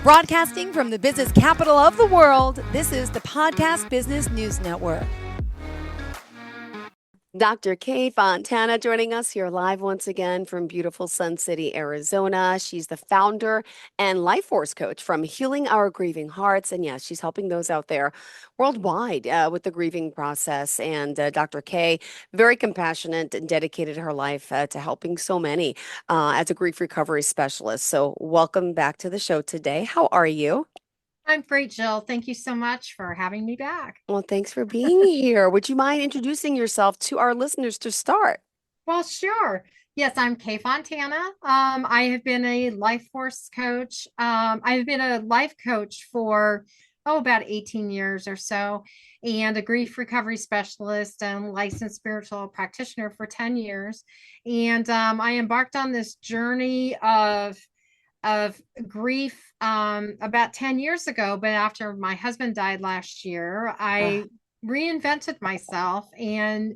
Broadcasting from the business capital of the world, this is the Podcast Business News Network. Dr. Kay Fontana joining us here live once again from beautiful Sun City, Arizona. She's the founder and life force coach from Healing Our Grieving Hearts. And yes, she's helping those out there worldwide with the grieving process. And Dr. Kay, very compassionate and dedicated her life to helping so many as a grief recovery specialist. So welcome back to the show today. How are you? I'm great, Jill. Thank you so much for having me back. Well, thanks for being here. Would you mind introducing yourself to our listeners to start? Well, sure. Yes, I'm Kay Fontana. I have been a life force coach. I've been a life coach for about 18 years or so, and a grief recovery specialist and licensed spiritual practitioner for 10 years. And I embarked on this journey of grief about 10 years ago. But after my husband died last year, I reinvented myself and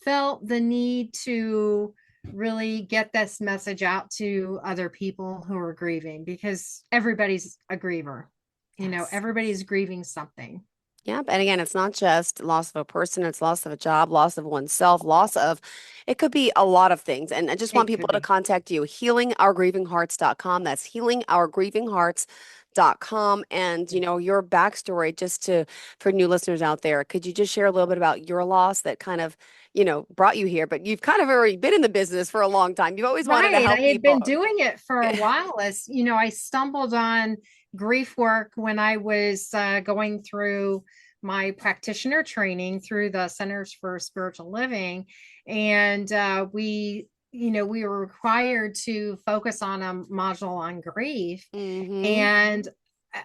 felt the need to really get this message out to other people who are grieving, because everybody's a griever. You know, everybody's grieving something. Yep. And again, it's not just loss of a person, it's loss of a job, loss of oneself, loss of, it could be a lot of things. And I just want people to contact you, healingourgrievinghearts.com. That's healingourgrievinghearts.com. And, you know, your backstory, for new listeners out there, could you just share a little bit about your loss that kind of, brought you here? But you've kind of already been in the business for a long time. You've always wanted to help I had people. been doing it for a while. As you know, I stumbled on grief work when I was going through my practitioner training through the Centers for Spiritual Living. And we were required to focus on a module on grief. And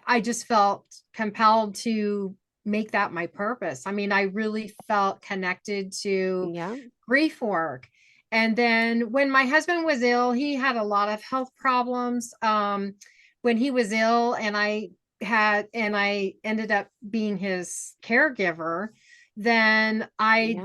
I just felt compelled to make that my purpose. I mean, I really felt connected to grief work. And then when my husband was ill, he had a lot of health problems. When he was ill, and I ended up being his caregiver, then I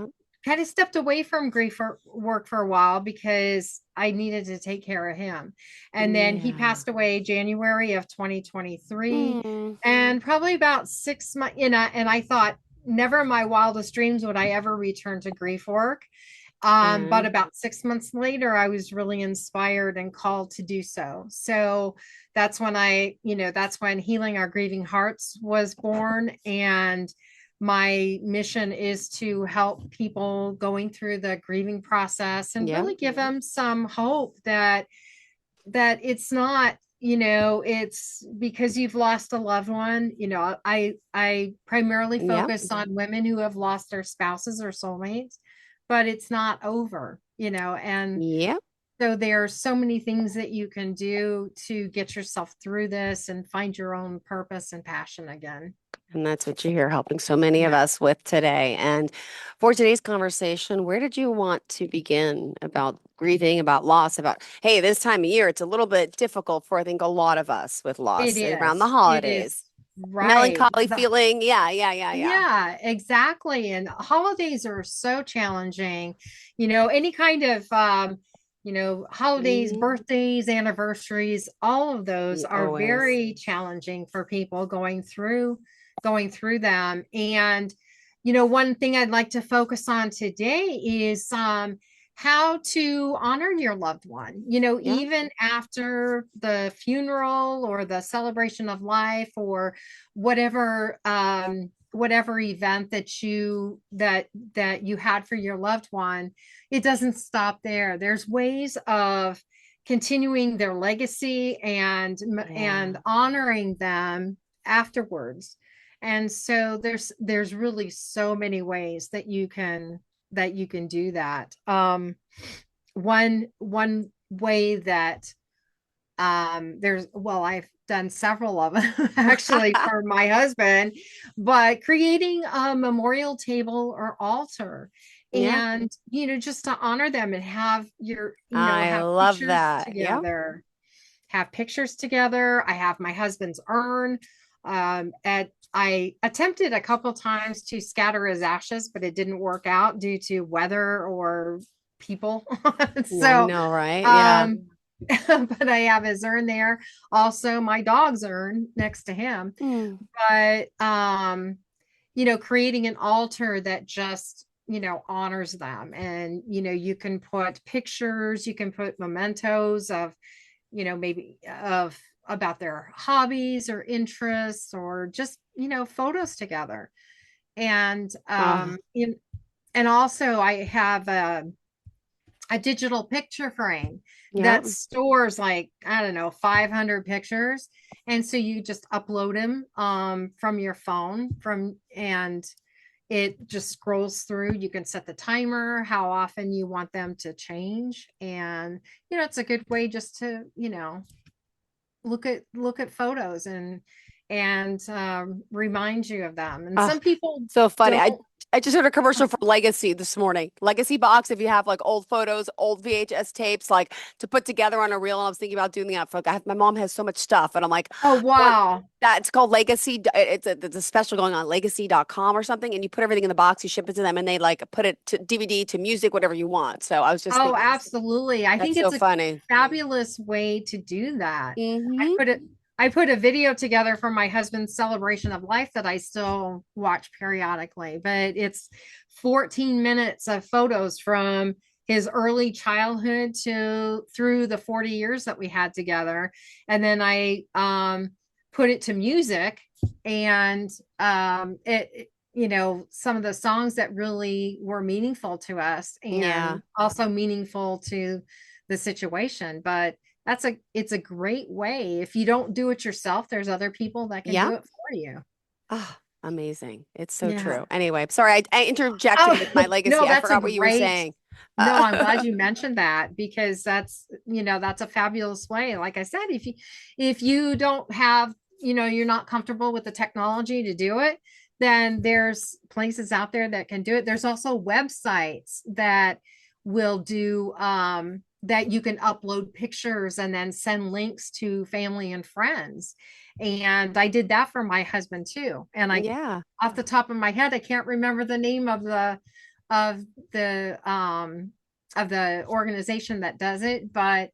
kind of stepped away from grief work for a while because I needed to take care of him. And then he passed away January of 2023. And probably about 6 months, and I thought, never in my wildest dreams would I ever return to grief work. But about 6 months later, I was really inspired and called to do so. So that's when that's when Healing Our Grieving Hearts was born. And my mission is to help people going through the grieving process and really give them some hope that it's not, it's because you've lost a loved one. I primarily focus on women who have lost their spouses or soulmates, but it's not over, and so there are so many things that you can do to get yourself through this and find your own purpose and passion again. And that's what you're here helping so many of us with today. And for today's conversation, where did you want to begin about grieving, about loss, about, hey, this time of year, it's a little bit difficult for, I think, a lot of us with loss around the holidays. Right. Melancholy feeling. Yeah, exactly. And holidays are so challenging. Any kind of holidays, birthdays, anniversaries, all of those are very challenging for people going through them. And one thing I'd like to focus on today is how to honor your loved one, even after the funeral or the celebration of life or whatever event that you had for your loved one. It doesn't stop there. There's ways of continuing their legacy and honoring them afterwards. And so there's really so many ways that you can do that. One way that I've done several of them actually for my husband, but creating a memorial table or altar and just to honor them and have I love that together. Have pictures together. I have my husband's urn. I attempted a couple times to scatter his ashes, but it didn't work out due to weather or people. So, I know, right? but I have his urn there. Also, my dog's urn next to him. Mm. But creating an altar that just, honors them. And, you can put pictures, you can put mementos of, maybe of about their hobbies or interests, or just, photos together. And Oh, and also I have a digital picture frame yeah. that stores, like, I don't know, 500 pictures. And so you just upload them from your phone and it just scrolls through. You can set the timer, how often you want them to change. And, it's a good way just to, look at photos and remind you of them. And Oh, some people so funny. don't. I just heard a commercial for Legacy this morning. Legacy box, if you have like old photos, old VHS tapes, like to put together on a reel. And I was thinking about doing that for my mom has so much stuff, and I'm like, Oh, what? wow. That's called Legacy. It's a special going on legacy.com or something, and you put everything in the box, you ship it to them, and they like put it to DVD, to music, whatever you want. So I was just Oh, thinking, absolutely. I that's think so it's a funny. fabulous way to do that. I Hmm. put it I put a video together for my husband's celebration of life that I still watch periodically, but it's 14 minutes of photos from his early childhood to through the 40 years that we had together. And then I put it to music, and some of the songs that really were meaningful to us Yeah. and also meaningful to the situation. But it's a great way. If you don't do it yourself, there's other people that can Yeah. do it for you. Oh, amazing. It's so Yeah. true. Anyway, sorry, I interjected Oh, with my no, legacy. I that's a forgot what you were great. saying. No, I'm glad you mentioned that, because that's a fabulous way. Like I said, if you don't have, you're not comfortable with the technology to do it, then there's places out there that can do it. There's also websites that will do that you can upload pictures and then send links to family and friends. And I did that for my husband too. And I, Yeah. off the top of my head, I can't remember the name of the um of the organization that does it, but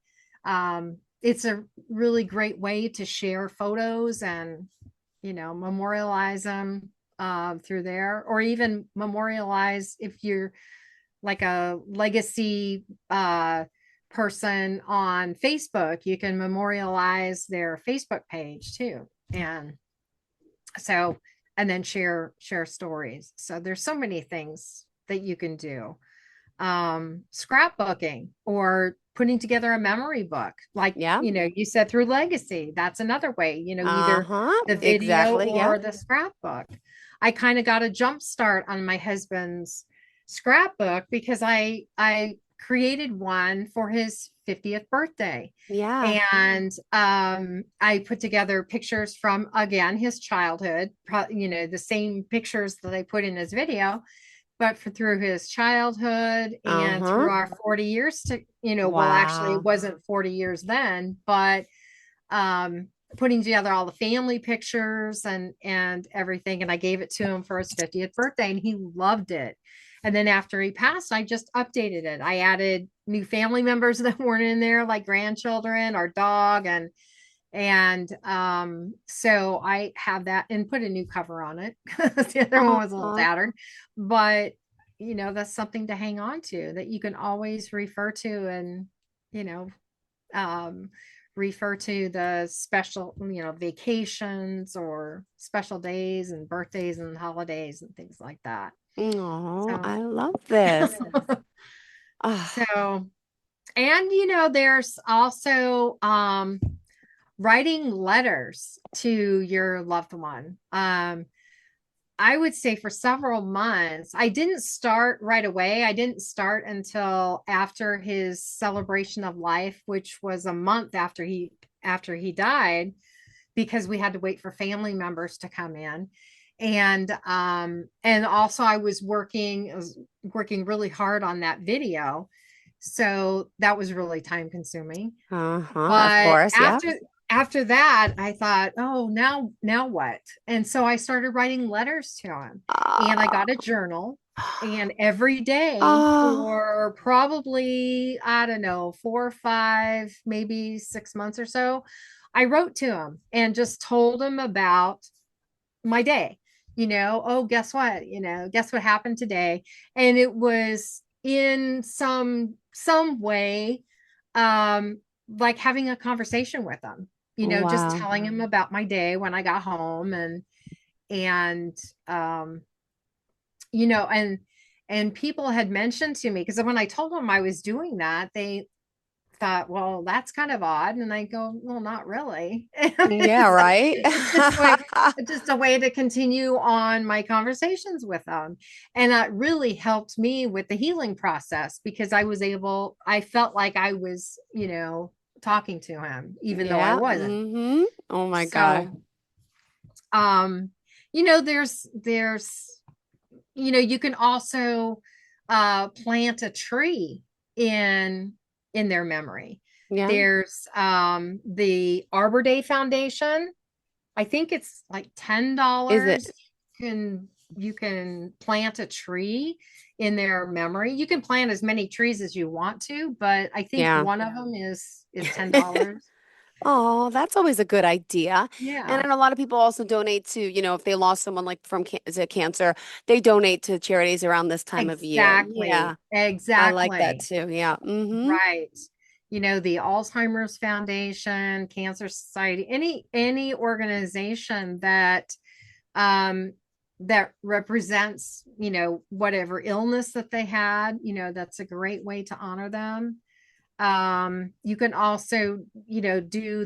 it's a really great way to share photos and, memorialize them through there, or even memorialize if you're like a legacy person on Facebook, you can memorialize their Facebook page too. And so, and then share stories. So there's so many things that you can do. Scrapbooking, or putting together a memory book, like, Yeah. you said, through Legacy. That's another way, either Uh-huh. the video Exactly. Yeah. or the scrapbook. I kind of got a jump start on my husband's scrapbook because I created one for his 50th birthday. Yeah. And I put together pictures from, again, his childhood, the same pictures that I put in his video, but through his childhood and Uh-huh. through our 40 years to, well, actually, it Wow. wasn't 40 years then, but um, putting together all the family pictures and everything. And I gave it to him for his 50th birthday, and he loved it. And then after he passed, I just updated it. I added new family members that weren't in there, like grandchildren, our dog, and so I have that and put a new cover on it. The other one was a little Uh-huh. tattered, but that's something to hang on to, that you can always refer to, and you know um refer to the special, vacations or special days and birthdays and holidays and things like that. Oh, So I love this. Ah, so, and there's also writing letters to your loved one. I would say for several months. I didn't start right away. I didn't start until after his celebration of life, which was a month after he died, because we had to wait for family members to come in. And also I was working really hard on that video. So that was really time consuming. uh-huh. Of But course. Yeah. after that, I thought, oh, now what? And so I started writing letters to him, and I Ah, got a journal, And every day Oh, for probably, I don't know, 4 or 5, maybe 6 months or so, I wrote to him and just told him about my day. Oh, guess what? Guess what happened today? And it was in some way, um, like having a conversation with him, just wow. telling him about my day when I got home and um you know and people had mentioned to me, because when I told them I was doing that, they thought, well, that's kind of odd, and I go, well, not really. Yeah, it's, right. it's just a way to continue on my conversations with them, and that really helped me with the healing process, because I felt like I was talking to him even though I Yeah. wasn't. Mm-hmm. Oh my So God. um there's you can also plant a tree in their memory. Yeah. There's the Arbor Day Foundation. I think it's like Is it? $10. You can plant a tree in their memory. You can plant as many trees as you want to, but I think Yeah. one of them is $10. Oh, that's always a good idea. And Yeah, then a lot of people also donate to, if they lost someone like from cancer, they donate to charities around this time of year. Yeah, exactly. I like that Exactly. too. Yeah. Mm-hmm. Right. The Alzheimer's Foundation, Cancer Society, any organization um that represents, whatever illness that they had, that's a great way to honor them. You can also, do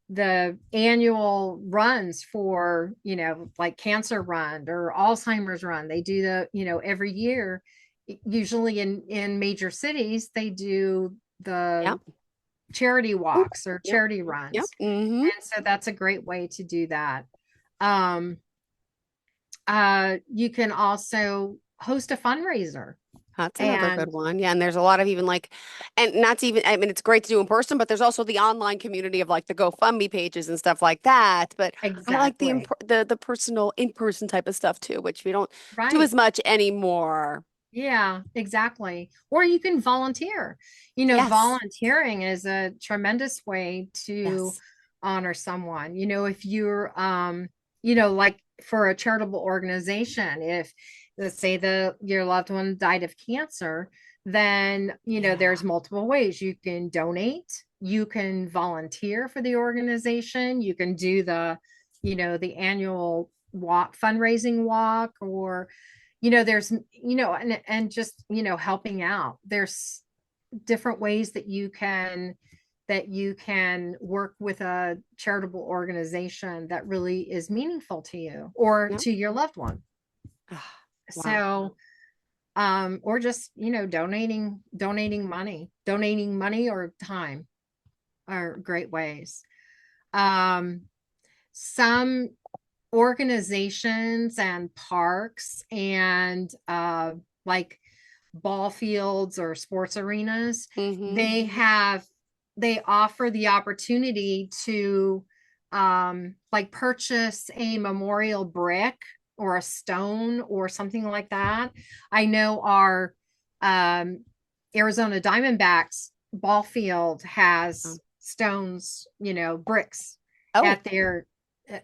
the annual runs for, like Cancer Run or Alzheimer's Run. They do every year. Usually in major cities, they do the Yep. charity Ooh, walks or yep. charity Yep. runs. Mm-hmm. And so that's a great way to do that. Um, you can also host a fundraiser. That's another And good one. Yeah. And there's a lot of even like, and not to even, I mean, it's great to do in person, but there's also the online community of like the GoFundMe pages and stuff like that. But I like exactly. the personal in-person type of stuff too, which we don't do as Right. much anymore. Yeah, exactly. Or you can volunteer. Yes. Volunteering is a tremendous way to Yes. honor someone. If you're like for a charitable organization, if let's say your loved one died of cancer, then Yeah. there's multiple ways you can donate, you can volunteer for the organization, you can do the annual walk, fundraising walk, or there's and just helping out. There's different ways that you can work with a charitable organization that really is meaningful to you or Yeah. to your loved one. Ah, wow. So or just donating money or time are great ways. um some organizations and parks and like ball fields or sports arenas, Mm-hmm. they offer the opportunity to like purchase a memorial brick or a stone or something like that. I know our um, Arizona Diamondbacks ball field Oh. has stones, bricks Oh, at their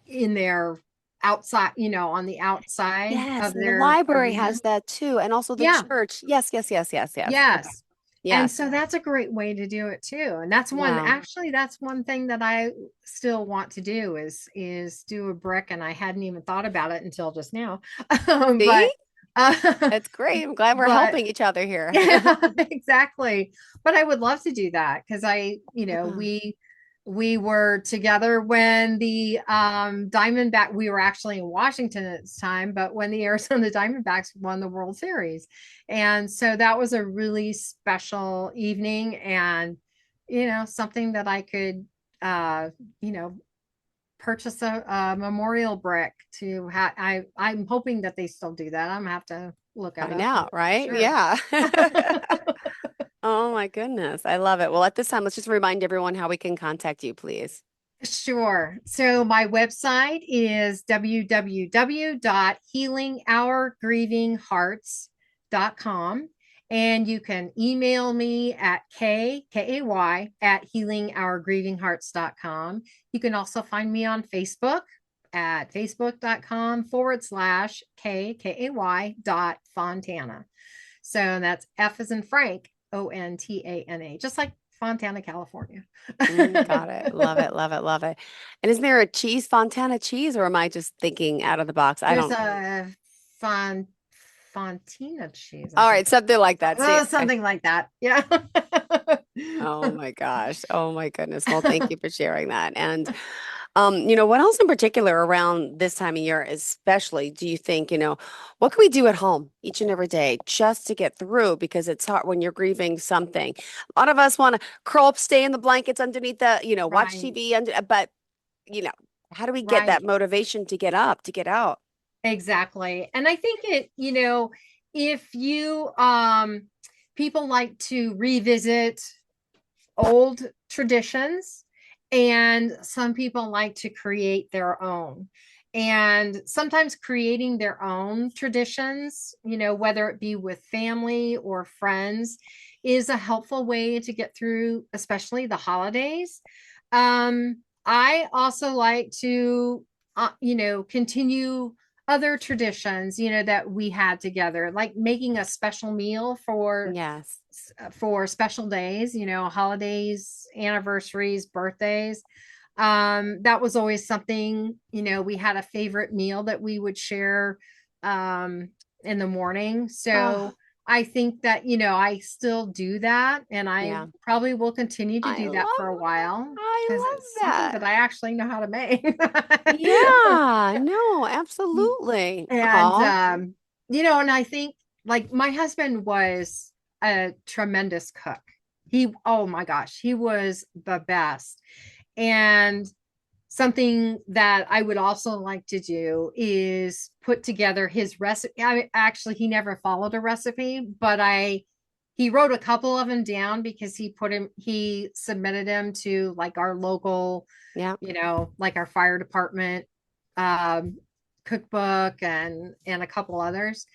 in their outside, on the outside yes. of And the their library arena. has that too. And also the Yeah. church. Yes, yes, yes, yes, yes. Okay. Yes. And Yes. so that's a great way to do it too. And Wow. that's one thing that I still want to do is do a brick. And I hadn't even thought about it until just now. See? But That's great. I'm glad we're but helping each other here. yeah, exactly. But I would love to do that because Yeah. we were together when the Diamondback, we were actually in Washington at this time, but when the Arizona Diamondbacks won the World Series. And so that was a really special evening, and something that I could you know purchase a memorial brick to have. I'm hoping that they still do that. I'm gonna have to look it Find up and out, be right? sure. Yeah. Oh my goodness. I love it. Well, at this time, let's just remind everyone how we can contact you, please. Sure. So my website is www.healingourgrievinghearts.com. And you can email me at kay at healingourgrievinghearts.com. You can also find me on Facebook at facebook.com/kay dot Fontana. So that's F as in Frank, Fontana, just like Fontana, California. Got it. Love it. Love it. Love it. And is there a cheese, Fontana cheese, or am I just thinking out of the box? I There's don't. a Fontina cheese, I All think. right, something like that. See, Something like that. Yeah. oh my gosh. Oh my goodness. Well, thank you for sharing that. And what else in particular around this time of year, especially, do you think, what can we do at home each and every day just to get through? Because it's hard when you're grieving something. A lot of us want to curl up, stay in the blankets underneath watch Right. TV but you know, how do we get that Right. motivation to get up, to get out? Exactly. And I think if you people like to revisit old traditions, and some people like to create their own. And sometimes creating their own traditions, whether it be with family or friends, is a helpful way to get through, especially the holidays. I also like to, continue other traditions, that we had together, like making a special meal Yes. for special days, holidays, anniversaries, birthdays. That was always something, we had a favorite meal that we would share in the morning. Oh, So I think that, I still do that, and I yeah. probably will continue to I do that for a love that. while I because love it's something that. that I actually know how to make. Yeah, no, absolutely. And Oh, and I think, like, my husband was a tremendous cook. Oh my gosh, he was the best. And something that I would also like to do is put together his recipe. Actually, he never followed a recipe, but he wrote a couple of them down because he submitted them to, like, our local, yeah. like our fire department um, cookbook, and a couple others.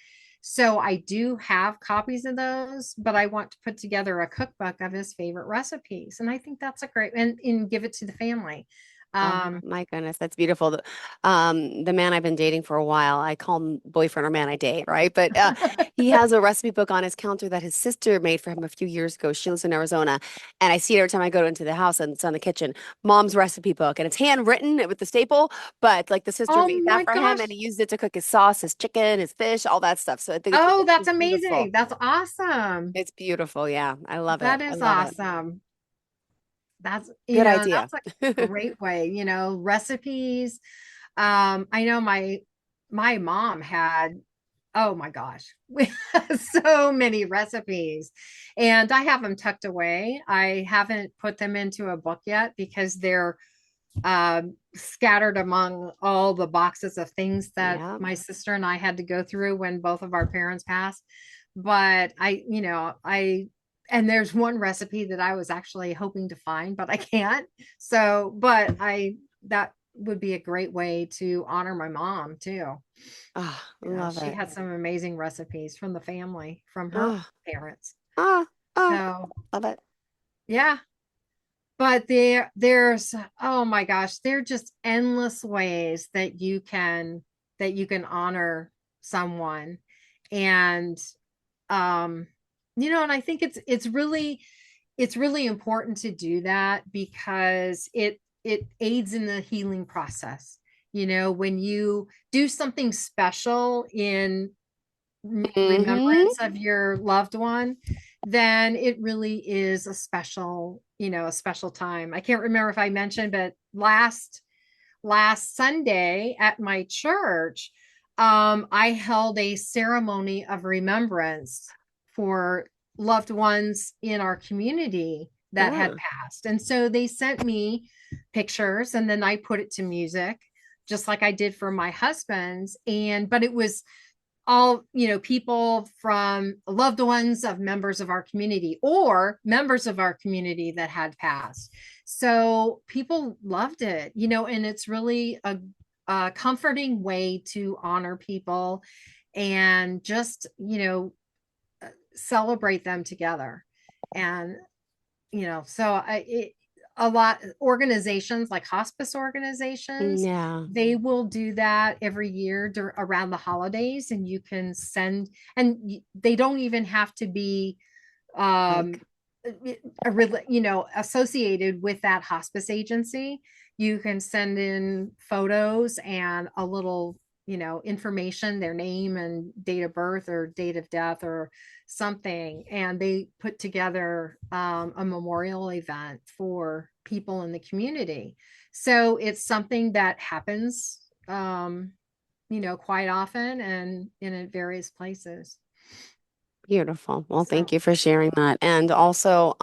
So I do have copies of those, but I want to put together a cookbook of his favorite recipes. And I think that's a great, and give it to the family. Oh Um, my goodness, that's beautiful. The man I've been dating for a while, I call him boyfriend or man I date, right? But he has a recipe book on his counter that his sister made for him a few years ago. She lives in Arizona, and I see it every time I go into the house, and it's on the kitchen. Mom's recipe book, and it's handwritten with the staple, but like the sister oh made that my for him, and gosh. he used it to cook his sauce, his chicken, his fish, all that stuff. So I think Oh, that's it's beautiful. amazing. That's awesome. It's beautiful. Yeah, I love it. That I is love it. awesome. That's, Good idea. that's a great way, recipes. I know my mom had, oh my gosh, we have so many recipes, and I have them tucked away. I haven't put them into a book yet because they're scattered among all the boxes of things that Yeah. my sister and I had to go through when both of our parents passed. But and there's one recipe that I was actually hoping to find, but I can't. So, but that would be a great way to honor my mom too. Oh, Yeah, love she it. had some amazing recipes from the family, from her Oh, parents. oh, oh, So, love it. yeah, but there's, oh my gosh, there are just endless ways that you can honor someone. And um and I think it's really important to do that because it aids in the healing process. When you do something special in Mm-hmm. remembrance of your loved one, then it really is a special time. I can't remember if I mentioned, but last Sunday at my church, I held a ceremony of remembrance for loved ones in our community that had Oh, passed. And so they sent me pictures, and then I put it to music, just like I did for my husband's. But it was all, people from loved ones of members of our community or members of our community that had passed. So people loved it, and it's really a comforting way to honor people and just, celebrate them together. And, so a lot organizations like hospice organizations, Yeah. they will do that every year around the holidays, and you can send, and they don't even have to be um Like, associated with that hospice agency. You can send in photos and a little, information, their name and date of birth or date of death or something, and they put together a memorial event for people in the community. So it's something that happens, quite often and in various places. beautiful. Well, thank So you for sharing that. And also,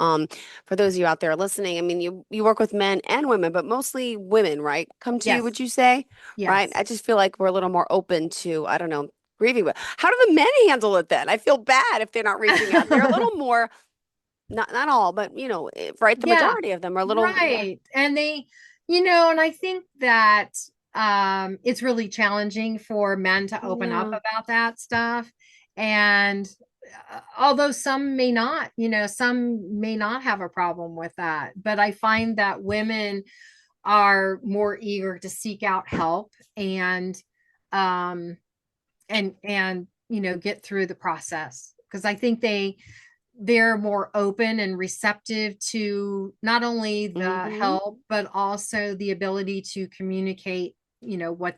for those of you out there listening, I mean, you work with men and women, but mostly women, right? Come to you, yes, would you say? Right? yes. I just feel like we're a little more open to, I don't know, grieving. But how do the men handle it then? I feel bad if they're not reaching out. They're a little more, not all, but right, the Yeah, majority of them are a little more. right. And they, and I think that it's really challenging for men to open up Yeah. about that stuff. And although some may not have a problem with that, but I find that women are more eager to seek out help um and get through the process, because I think they're more open and receptive to not only the Mm-hmm. help but also the ability to communicate, what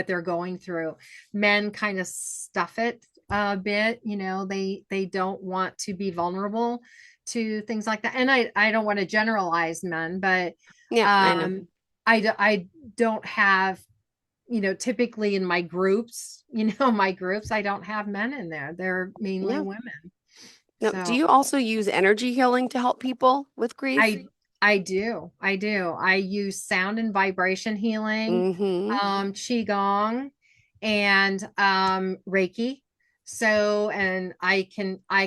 they're going through. Men kind of stuff it a bit, they don't want to be vulnerable to things like that. And I don't want to generalize men, but Yeah, I know. um I don't have, typically in my groups, I don't have men in there. They're mainly Yeah. women. Now, do So you also use energy healing to help people with grief? I do. I do. I use sound and vibration healing, Mm-hmm. qigong, and Reiki. So, and I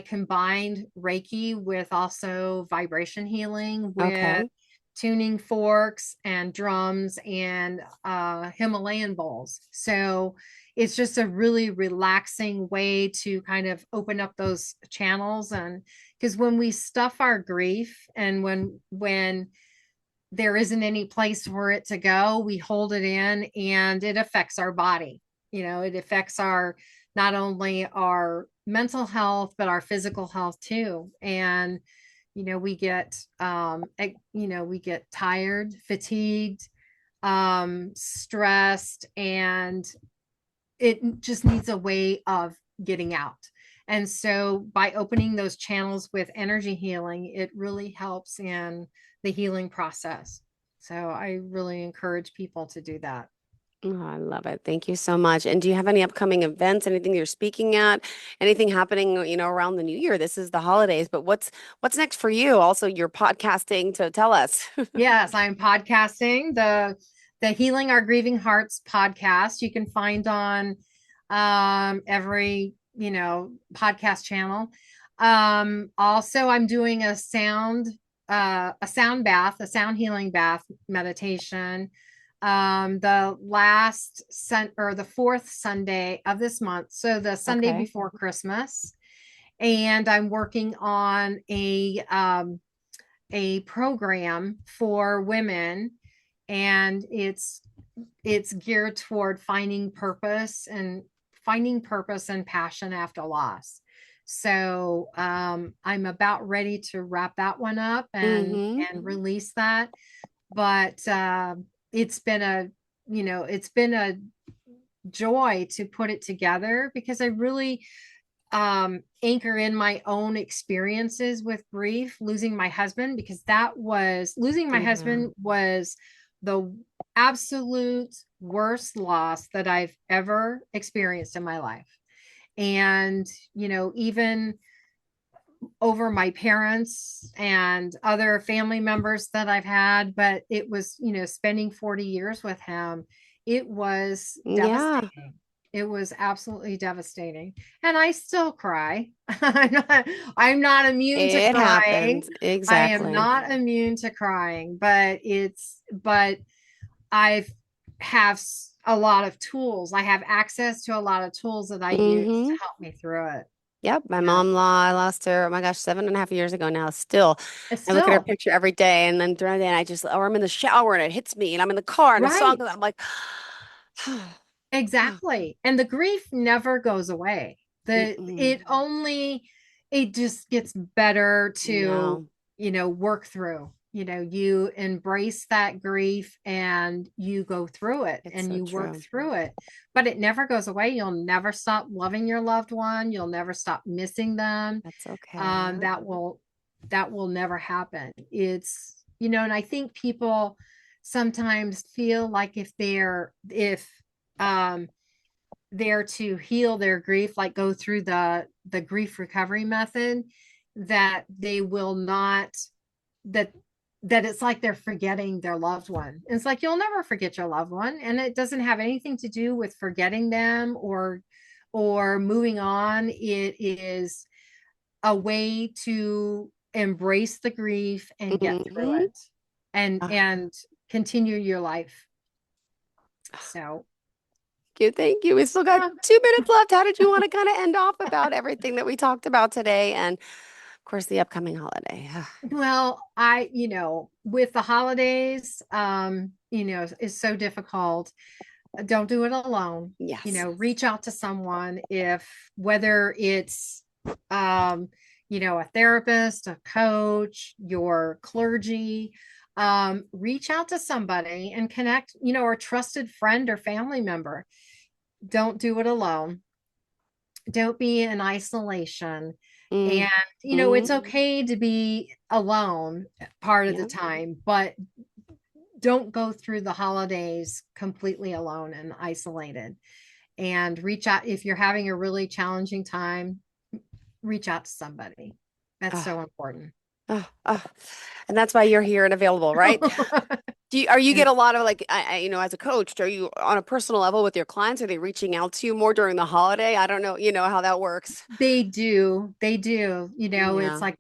combined Reiki with also vibration healing with Okay. tuning forks and drums and Himalayan bowls. So it's just a really relaxing way to kind of open up those channels. And because when we stuff our grief and when there isn't any place for it to go, we hold it in and it affects our body. It affects our, not only our mental health but our physical health too. And we get tired, fatigued, stressed, and it just needs a way of getting out. And so by opening those channels with energy healing, it really helps in the healing process. So I really encourage people to do that. Oh, I love it. Thank you so much. And do you have any upcoming events, anything you're speaking at, anything happening, around the new year? This is the holidays, but what's next for you? Also, you're podcasting, to tell us. Yes, I'm podcasting the Healing Our Grieving Hearts podcast. You can find on every, podcast channel. Also I'm doing a sound bath, a sound healing bath meditation. The the fourth Sunday of this month. So the Sunday Okay. before Christmas. And I'm working on a program for women, and it's geared toward finding purpose and passion after loss. So I'm about ready to wrap that one up Mm-hmm. and release that. But it's been a it's been a joy to put it together, because I really anchor in my own experiences with grief, losing my husband, because losing my Yeah. husband was the absolute worst loss that I've ever experienced in my life. And, even over my parents and other family members that I've had, but it was, spending 40 years with him, it was Yeah. devastating. It was absolutely devastating. And I still cry. I'm not immune to It crying. happens. I am Exactly. not immune to crying, but I've a lot of tools. I have access to a lot of tools that I use to Mm-hmm. help me through it. Yep. My Yeah. mom-in-law, I lost her, oh my gosh, 7.5 years ago now. Still, It's I look at her still picture every day and then during the day and or I'm in the shower and it hits me and I'm in the car and a song right. goes, I'm like, Exactly. And the grief never goes away. The mm-mm. it only it just gets better to, No, work through. You embrace that grief and you go through it it's and so you work true. through it. But it never goes away. You'll never stop loving your loved one. You'll never stop missing them. That's okay. That will never happen. And I think people sometimes feel like if um they're to heal their grief, like go through the grief recovery method, that they will not that that it's like they're forgetting their loved one. It's like you'll never forget your loved one, and it doesn't have anything to do with forgetting them or moving on. It is a way to embrace the grief and get through Mm-hmm. it and Ah, and continue your life. So thank you. We still got uh, 2 minutes left. How did you want to kind of end off about everything that we talked about today? And of course, the upcoming holiday. well, with the holidays, is so difficult. Don't do it alone. Yes. Reach out to someone, if whether it's a therapist, a coach, your clergy. Reach out to somebody and connect, or a trusted friend or family member. Don't do it alone. Don't be in isolation. And it's Mm-hmm. okay to be alone part of the Yep. time, but don't go through the holidays completely alone and isolated. And reach out if you're having a really challenging time. Reach out to somebody. That's Ah, so important. ah, ah. And that's why you're here and available, right? Are you And get a lot of like, as a coach, are you on a personal level with your clients? Are they reaching out to you more during the holiday? I don't know, how that works. they do. It's Yeah. like,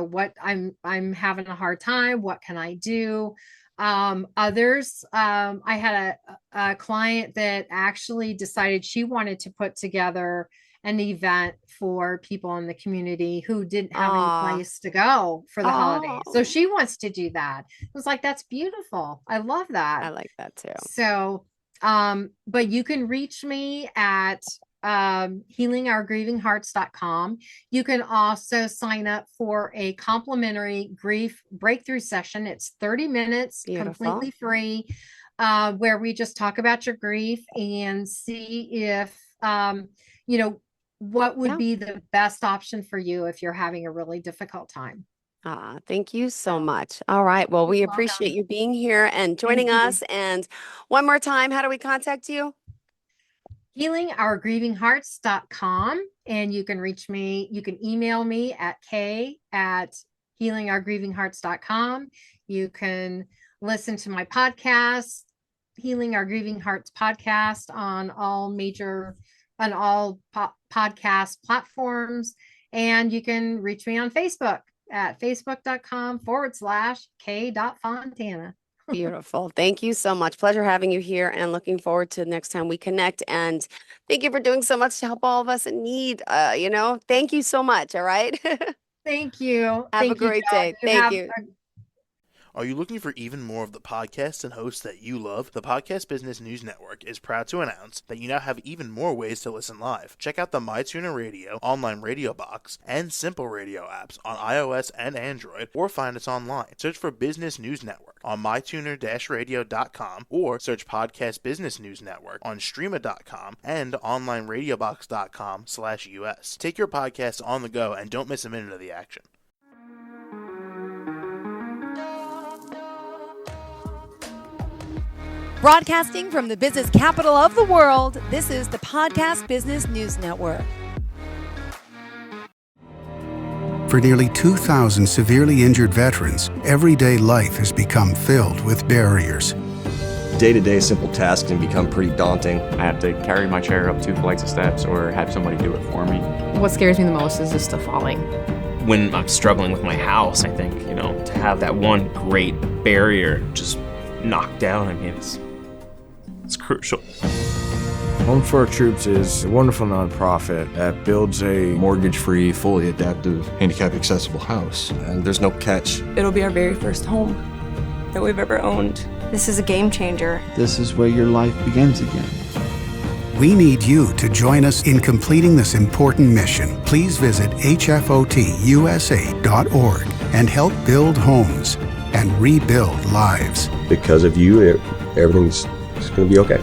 what I'm having a hard time. What can I do? Others, I had a client that actually decided she wanted to put together an event for people in the community who didn't have any Ah, place to go for the holidays. So oh, she wants to do that. It was like, that's beautiful. I love that. I like that too. So, but you can reach me at healingourgrievinghearts.com. You can also sign up for a complimentary grief breakthrough session. It's 30 minutes, Beautiful. completely free, where we just talk about your grief and see if, what would Yeah. be the best option for you if you're having a really difficult time. Ah, thank you so So much. All right. Well, you're we appreciate welcome. you being here and joining Thank you. us. And one more time, how do we contact you? Healingourgrievinghearts.com. And you can reach me, you can email me at k@healingourgrievinghearts.com. You can listen to my podcast, Healing Our Grieving Hearts podcast, on all podcast platforms. And you can reach me on Facebook at facebook.com/k.fontana. Beautiful. Thank you so much. Pleasure having you here and looking forward to next time we connect. And thank you for doing so much to help all of us in need. Thank you so much. All right. Thank you. Have a Thank you, great Joe. day. You Thank have you. a Are you looking for even more of the podcasts and hosts that you love? The Podcast Business News Network is proud to announce that you now have even more ways to listen live. Check out the MyTuner Radio, online radio box, and Simple Radio apps on iOS and Android, or find us online. Search for Business News Network on mytuner-radio.com, or search Podcast Business News Network on streama.com and onlineradiobox.com/US. Take your podcast on the go and don't miss a minute of the action. Broadcasting from the business capital of the world, this is the Podcast Business News Network. For nearly 2,000 severely injured veterans, everyday life has become filled with barriers. day-to-day simple tasks can become pretty daunting. I have to carry my chair up 2 flights of steps or have somebody do it for me. What scares me the most is just the falling. When I'm struggling with my house, I think, to have that one great barrier just knocked down, it's crucial. Home for Our Troops is a wonderful nonprofit that builds a mortgage-free, fully adaptive, handicap-accessible house. And there's no catch. It'll be our very first home that we've ever owned. This is a game changer. This is where your life begins again. We need you to join us in completing this important mission. Please visit hfotusa.org and help build homes and rebuild lives. Because of you, everything's going to be okay.